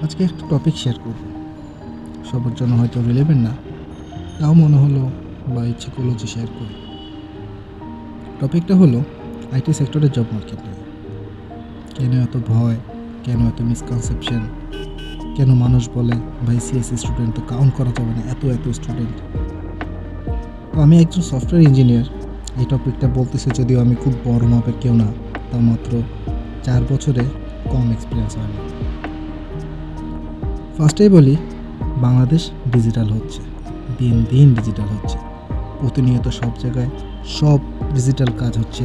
আজকে একটা topic share করব। সবার জন্য হয়তো রিলেভেন্ট না, তাও মনে হলো বা ইচ্ছে করলো যে শেয়ার করি। টপিকটা হলো আইটি সেক্টরের জব মার্কেট নিয়ে। কেন এত ভয়, কেন এত মিসকনসেপশন, কেন মানুষ বলে ভাই সিএসসি স্টুডেন্ট তো কাউন্ট করা যাবে না, এত এত স্টুডেন্ট। তো আমি একজন সফটওয়্যার ইঞ্জিনিয়ার। এই টপিকটা বলতেছি যদিও আমি খুব বড় মাপের কেউ না, তা মাত্র 4 বছরে কম এক্সপিরিয়েন্স হয়নি। ফার্স্টেই বলি, বাংলাদেশ ডিজিটাল হচ্ছে, দিন দিন ডিজিটাল হচ্ছে। প্রতিনিয়ত সব জায়গায় সব ডিজিটাল কাজ হচ্ছে,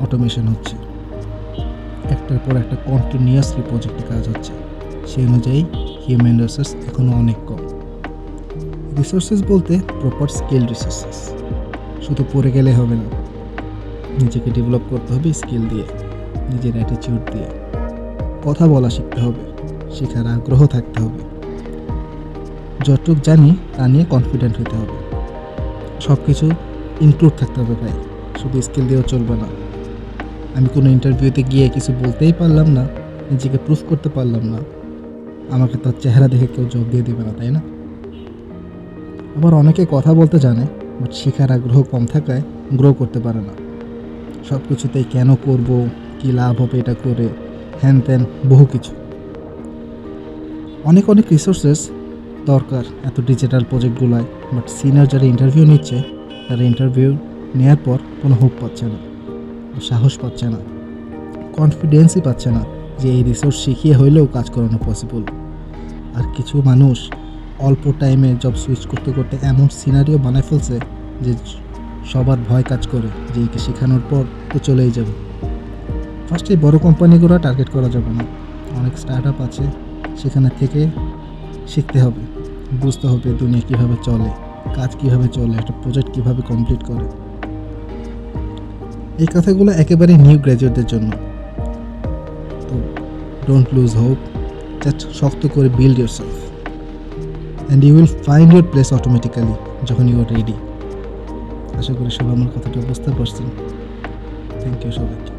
অটোমেশন হচ্ছে, একটার পর একটা কন্টিনিউয়াসলি প্রজেক্টে কাজ হচ্ছে। সেই অনুযায়ী হিউম্যান রিসোর্স এখনও অনেক কম। রিসোর্সেস বলতে প্রপার স্কিল রিসোর্সেস। শুধু পড়ে গেলে হবে না, নিজেকে ডেভেলপ করতে হবে স্কিল দিয়ে, নিজের অ্যাটিটিউড দিয়ে। কথা বলা শিখতে হবে, শেখার আগ্রহ থাকতে হবে, যতটুক জানি তা নিয়ে কনফিডেন্ট হতে হবে। সব কিছু ইনক্লুড থাকতে হবে ভাই, শুধু স্কিল দিয়েও চলবে না। আমি কোনো ইন্টারভিউতে গিয়ে কিছু বলতেই পারলাম না, নিজেকে প্রুফ করতে পারলাম না, আমাকে তার চেহারা দেখে কেউ জব দিয়ে দেবে না, তাই না? আবার অনেকে কথা বলতে জানে, বাট শেখার আগ্রহ কম থাকায় গ্রো করতে পারে না। সব কিছুতেই কেন করব, কী লাভ হবে এটা করে, হ্যান ত্যান বহু কিছু। অনেক অনেক রিসোর্সেস দরকার এত ডিজিটাল প্রজেক্টগুলোয়, বাট সিনিয়র যারা ইন্টারভিউ নিচ্ছে তারা ইন্টারভিউ নেওয়ার পর কোনো হোপ পাচ্ছে না, সাহস পাচ্ছে না, কনফিডেন্সই পাচ্ছে না যে এই রিসোর্স শিখিয়ে হইলেও কাজ করানো পসিবল। আর কিছু মানুষ অল্প টাইমে জব সুইচ করতে করতে এমন সিনারিও বানায় ফেলছে যে সবার ভয় কাজ করে যে একে শেখানোর পর তো চলেই যাবে। ফার্স্টে বড় কোম্পানিগুলো টার্গেট করা যাবে না, অনেক স্টার্ট আপ আছে, সেখানে থেকে শিখতে হবে, বুঝতে হবে দুনিয়া কীভাবে চলে, কাজ কীভাবে চলে, একটা প্রজেক্ট কীভাবে কমপ্লিট করে। এই কথাগুলো একেবারে নিউ গ্র্যাজুয়েটদের জন্য। তো ডোন্ট লুজ হোপ, জাস্ট শক্ত করে build yourself and you will find your place automatically যখন ইউ আর রেডি। আশা করি সবাই আমার কথাটা বুঝতে পারছেন। থ্যাংক ইউ সবাইকে।